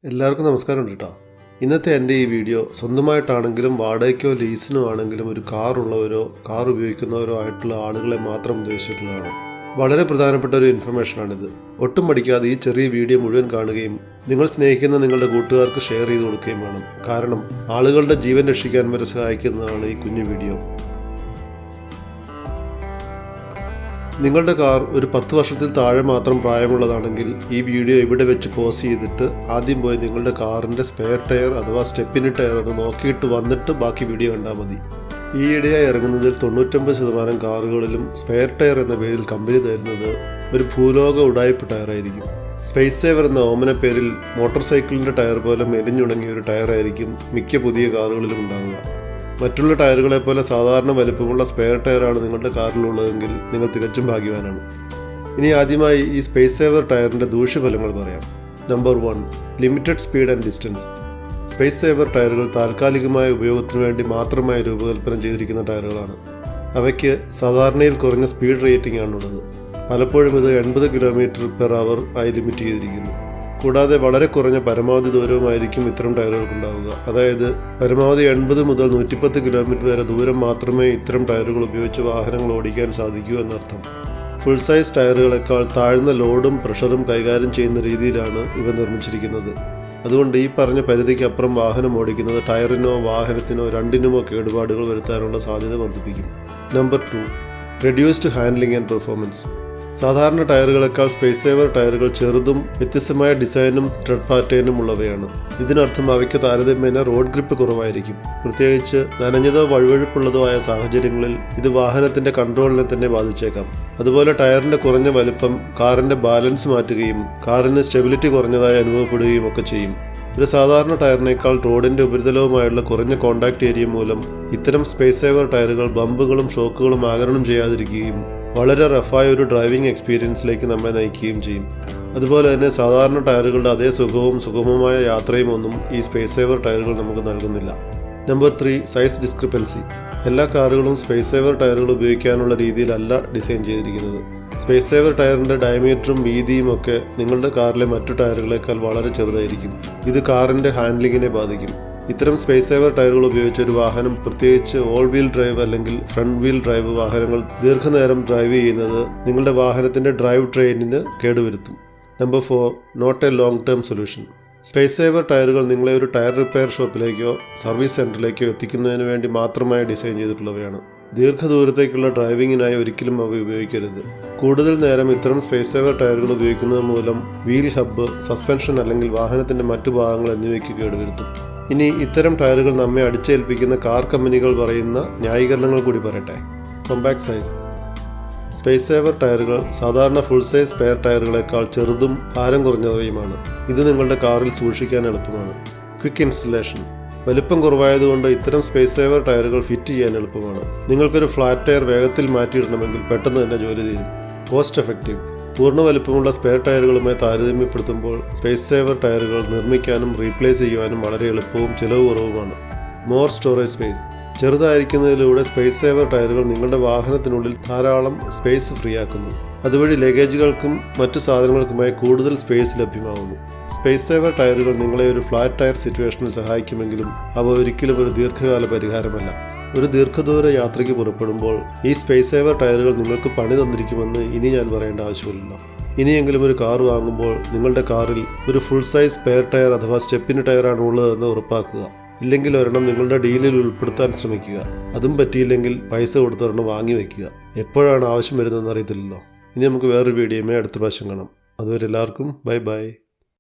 എല്ലാവർക്കും നമസ്കാരം കേട്ടോ. ഇന്നത്തെ എൻ്റെ ഈ വീഡിയോ സ്വന്തമായിട്ടാണെങ്കിലും വാടകയ്ക്കോ ലീസിനോ ആണെങ്കിലും ഒരു കാർ ഉള്ളവരോ കാർ ഉപയോഗിക്കുന്നവരോ ആയിട്ടുള്ള ആളുകളെ മാത്രം ഉദ്ദേശിച്ചിട്ടുള്ളതാണ്. വളരെ പ്രധാനപ്പെട്ട ഒരു ഇൻഫർമേഷനാണിത്. ഒട്ടും മടിക്കാതെ ഈ ചെറിയ വീഡിയോ മുഴുവൻ കാണുകയും നിങ്ങൾ സ്നേഹിക്കുന്ന നിങ്ങളുടെ കൂട്ടുകാർക്ക് ഷെയർ ചെയ്ത് കൊടുക്കുകയും വേണം. കാരണം ആളുകളുടെ ജീവൻ രക്ഷിക്കാൻ വരെ സഹായിക്കുന്നതാണ് ഈ കുഞ്ഞു വീഡിയോ. നിങ്ങളുടെ കാർ ഒരു 10 വർഷത്തിൽ താഴെ മാത്രം പ്രായമുള്ളതാണെങ്കിൽ ഈ വീഡിയോ ഇവിടെ വെച്ച് പോസ് ചെയ്തിട്ട് ആദ്യം പോയി നിങ്ങളുടെ കാറിൻ്റെ സ്പെയർ ടയർ അഥവാ സ്റ്റെപ്പിനി ടയർ ഒന്ന് നോക്കിയിട്ട് വന്നിട്ട് ബാക്കി വീഡിയോ കണ്ടാൽ മതി. ഈയിടെയായി ഇറങ്ങുന്നതിൽ 99% കാറുകളിലും സ്പെയർ ടയർ എന്ന പേരിൽ കമ്പനി തരുന്നത് ഒരു ഭൂലോക ഉടായ്പ ടയറായിരിക്കും. സ്പേസ് സേവർ എന്ന ഓമന പേരിൽ മോട്ടോർ സൈക്കിളിൻ്റെ ടയർ പോലെ മെലിഞ്ഞുണങ്ങിയ ഒരു ടയറായിരിക്കും മിക്ക പുതിയ കാറുകളിലും ഉണ്ടാകുക. മറ്റുള്ള ടയറുകളെ പോലെ സാധാരണ വലിപ്പമുള്ള സ്പെയർ ടയറാണ് നിങ്ങളുടെ കാറിലുള്ളതെങ്കിൽ നിങ്ങൾ തികച്ചും ഭാഗ്യവാനാണ്. ഇനി ആദ്യമായി ഈ സ്പേസ് സേവർ ടയറിൻ്റെ ദൂഷ്യഫലങ്ങൾ പറയാം. Number 1, limited speed and distance. Space saver ടയറുകൾ താൽക്കാലികമായ ഉപയോഗത്തിന് വേണ്ടി മാത്രമായി രൂപകൽപ്പന ചെയ്തിരിക്കുന്ന ടയറുകളാണ്. അവയ്ക്ക് സാധാരണയിൽ കുറഞ്ഞ സ്പീഡ് റേറ്റിംഗ് ആണുള്ളത്. പലപ്പോഴും ഇത് 80 km/h ആയി ലിമിറ്റ് ചെയ്തിരിക്കുന്നു. കൂടാതെ വളരെ കുറഞ്ഞ പരമാവധി ദൂരവുമായിരിക്കും ഇത്തരം ടയറുകൾക്കുണ്ടാവുക. അതായത് പരമാവധി 80 മുതൽ 110 km വരെ ദൂരം മാത്രമേ ഇത്തരം ടയറുകൾ ഉപയോഗിച്ച് വാഹനങ്ങൾ ഓടിക്കാൻ സാധിക്കൂ എന്നർത്ഥം. ഫുൾ സൈസ് ടയറുകളെക്കാൾ താഴ്ന്ന ലോഡും പ്രഷറും കൈകാര്യം ചെയ്യുന്ന രീതിയിലാണ് ഇവ നിർമ്മിച്ചിരിക്കുന്നത്. അതുകൊണ്ട് ഈ പറഞ്ഞ പരിധിക്കപ്പുറം വാഹനം ഓടിക്കുന്നത് ടയറിനോ വാഹനത്തിനോ രണ്ടിനുമോ കേടുപാടുകൾ വരുത്താനുള്ള സാധ്യത വർദ്ധിപ്പിക്കും. Number 2, reduced handling and performance. സാധാരണ ടയറുകളെക്കാൾ സ്പേസ് സേവർ ടയറുകൾ ചെറുതും വ്യത്യസ്തമായ ഡിസൈനും ട്രെഡ് പാറ്റേണും ഉള്ളവയാണ്. ഇതിനർത്ഥം അവയ്ക്ക് താരതമ്യേന റോഡ് ഗ്രിപ്പ് കുറവായിരിക്കും. പ്രത്യേകിച്ച് നനഞ്ഞതോ വഴുവഴുപ്പുള്ളതോ ആയ സാഹചര്യങ്ങളിൽ ഇത് വാഹനത്തിൻ്റെ കൺട്രോളിനെ തന്നെ ബാധിച്ചേക്കാം. അതുപോലെ ടയറിൻ്റെ കുറഞ്ഞ വലിപ്പം കാറിൻ്റെ ബാലൻസ് മാറ്റുകയും കാറിന് സ്റ്റെബിലിറ്റി കുറഞ്ഞതായി അനുഭവപ്പെടുകയും ഒക്കെ ചെയ്യും. ഒരു സാധാരണ ടയറിനേക്കാൾ റോഡിൻ്റെ ഉപരിതലവുമായുള്ള കുറഞ്ഞ കോൺടാക്റ്റ് ഏരിയ മൂലം ഇത്തരം സ്പേസ് സേവർ ടയറുകൾ ബമ്പുകളും ഷോക്കുകളും ആഗിരണം ചെയ്യാതിരിക്കുകയും വളരെ റഫായ ഒരു ഡ്രൈവിംഗ് എക്സ്പീരിയൻസിലേക്ക് നമ്മെ നയിക്കുകയും ചെയ്യും. അതുപോലെ തന്നെ സാധാരണ ടയറുകളുടെ അതേ സുഖവും സുഗമമായ യാത്രയും ഒന്നും ഈ സ്പേസ് സേവർ ടയറുകൾ നമുക്ക് നൽകുന്നില്ല. Number 3, size discrepancy. എല്ലാ കാറുകളും സ്പേസ് സേവർ ടയറുകൾ ഉപയോഗിക്കാനുള്ള രീതിയിലല്ല ഡിസൈൻ ചെയ്തിരിക്കുന്നത്. സ്പേസ് സേവർ ടയറിൻ്റെ ഡയമീറ്ററും വീതിയും ഒക്കെ നിങ്ങളുടെ കാറിലെ മറ്റു ടയറുകളേക്കാൾ വളരെ ചെറുതായിരിക്കും. ഇത് കാറിൻ്റെ ഹാൻഡ്ലിങ്ങിനെ ബാധിക്കും. ഇത്തരം സ്പേസ് സേവർ ടയറുകൾ ഉപയോഗിച്ച് ഒരു വാഹനം, പ്രത്യേകിച്ച് ഓൾ വീൽ ഡ്രൈവ് അല്ലെങ്കിൽ ഫ്രണ്ട് വീൽ ഡ്രൈവ് വാഹനങ്ങൾ ദീർഘനേരം ഡ്രൈവ് ചെയ്യുന്നത് നിങ്ങളുടെ വാഹനത്തിൻ്റെ ഡ്രൈവ് ട്രെയിനിന് കേടുവരുത്തും. Number 4, not a long term solution. Space saver ടയറുകൾ നിങ്ങളെ ഒരു ടയർ റിപ്പയർ ഷോപ്പിലേക്കോ സർവീസ് സെൻറ്ററിലേക്കോ എത്തിക്കുന്നതിന് വേണ്ടി മാത്രമായി ഡിസൈൻ ചെയ്തിട്ടുള്ളവയാണ്. ദീർഘദൂരത്തേക്കുള്ള ഡ്രൈവിങ്ങിനായി ഒരിക്കലും അവ ഉപയോഗിക്കരുത്. കൂടുതൽ നേരം ഇത്തരം സ്പേസ് സേവർ ടയറുകൾ ഉപയോഗിക്കുന്നത് മൂലം വീൽ ഹബ്ബ്, സസ്പെൻഷൻ അല്ലെങ്കിൽ വാഹനത്തിൻ്റെ മറ്റു ഭാഗങ്ങൾ എന്നിവയ്ക്ക് കേടുവരുത്തും. ഇനി ഇത്തരം ടയറുകൾ നമ്മെ അടിച്ചേൽപ്പിക്കുന്ന കാർ കമ്പനികൾ പറയുന്ന ന്യായീകരണങ്ങൾ കൂടി പറയട്ടെ. Compact size. സ്പേസ് സേവർ ടയറുകൾ സാധാരണ ഫുൾ സൈസ് സ്പെയർ ടയറുകളെക്കാൾ ചെറുതും ഭാരം കുറഞ്ഞവയുമാണ്. ഇത് നിങ്ങളുടെ കാറിൽ സൂക്ഷിക്കാൻ എളുപ്പമാണ്. Quick installation. വലിപ്പം കുറവായതുകൊണ്ട് ഇത്തരം സ്പേസ് സേവർ ടയറുകൾ ഫിറ്റ് ചെയ്യാൻ എളുപ്പമാണ്. നിങ്ങൾക്കൊരു ഫ്ലാറ്റ് ടയർ വേഗത്തിൽ മാറ്റിയിടണമെങ്കിൽ പെട്ടെന്ന് തന്നെ ജോലി തീരും. Cost effective. പൂർണ്ണ വലിപ്പമുള്ള സ്പെയർ ടയറുകളുമായി താരതമ്യപ്പെടുത്തുമ്പോൾ സ്പേസ് സേവർ ടയറുകൾ നിർമ്മിക്കാനും റീപ്ലേസ് ചെയ്യുവാനും വളരെ എളുപ്പവും ചിലവ് കുറവുമാണ്. More storage space. ചെറുതായിരിക്കുന്നതിലൂടെ സ്പേസ് സേവർ ടയറുകൾ നിങ്ങളുടെ വാഹനത്തിനുള്ളിൽ ധാരാളം സ്പേസ് ഫ്രീ ആക്കുന്നു. അതുവഴി ലഗേജുകൾക്കും മറ്റു സാധനങ്ങൾക്കുമായി കൂടുതൽ സ്പേസ് ലഭ്യമാകുന്നു. സ്പേസ് സേവർ ടയറുകൾ നിങ്ങളെ ഒരു ഫ്ലാറ്റ് ടയർ സിറ്റുവേഷനിൽ സഹായിക്കുമെങ്കിലും അവ ഒരിക്കലും ഒരു ദീർഘകാല പരിഹാരമല്ല. ഒരു ദീർഘദൂര യാത്രയ്ക്ക് പുറപ്പെടുമ്പോൾ ഈ സ്പേസ് സേവർ ടയറുകൾ നിങ്ങൾക്ക് പണി തന്നിരിക്കുമെന്ന് ഇനി ഞാൻ പറയേണ്ട ആവശ്യമില്ലല്ലോ. ഇനിയെങ്കിലും ഒരു കാർ വാങ്ങുമ്പോൾ നിങ്ങളുടെ കാറിൽ ഒരു ഫുൾ സൈസ് സ്പെയർ ടയർ അഥവാ സ്റ്റെപ്പിനി ടയറാണ് ഉള്ളതെന്ന് ഉറപ്പാക്കുക. ഇല്ലെങ്കിൽ ഒരെണ്ണം നിങ്ങളുടെ ഡീലിൽ ഉൾപ്പെടുത്താൻ ശ്രമിക്കുക. അതും പറ്റിയില്ലെങ്കിൽ പൈസ കൊടുത്തൊരെണ്ണം വാങ്ങി വയ്ക്കുക. എപ്പോഴാണ് ആവശ്യം വരുന്നതെന്ന് അറിയത്തില്ലല്ലോ. ഇനി നമുക്ക് വേറൊരു വീഡിയോയുമായി അടുത്ത പ്രാവശ്യം കാണാം. അതുവരെ എല്ലാവർക്കും ബൈ ബൈ.